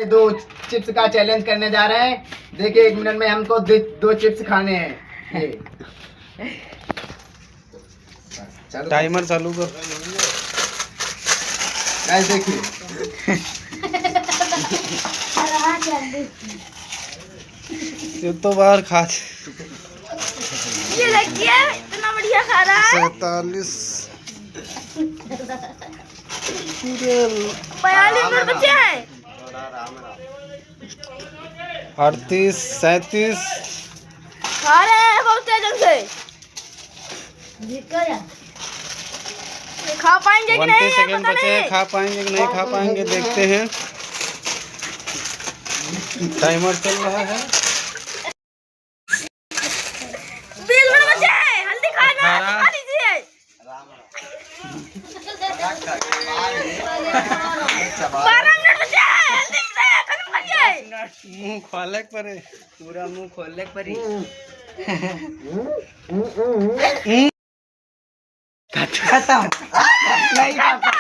दो चिप्स का चैलेंज करने जा रहे हैं। देखिए 1 मिनट में हमको दो चिप्स खाने हैं। टाइमर चालू कर। गाइस देखिए ये तो बाहर खा ये देखिए इतना बढ़िया खा रहा है। 47 42 मिनट बचे हैं। 38 37 खा रहे हैं बहुत तेज से। खा पाएंगे कि 20 नहीं सेकंड पता बचे हैं। नहीं। खा पाएंगे कि नहीं खा पाएंगे देखते हैं। टाइमर चल रहा है। 20 मिनट बचे हैं। हल्दी खाना खा लीजिए। 12 मिनट बचे हैं। हल्दी से खत्म करिए। मुंह खोले परे, पूरा मुंह खोले परी। खत्म नहीं खाता।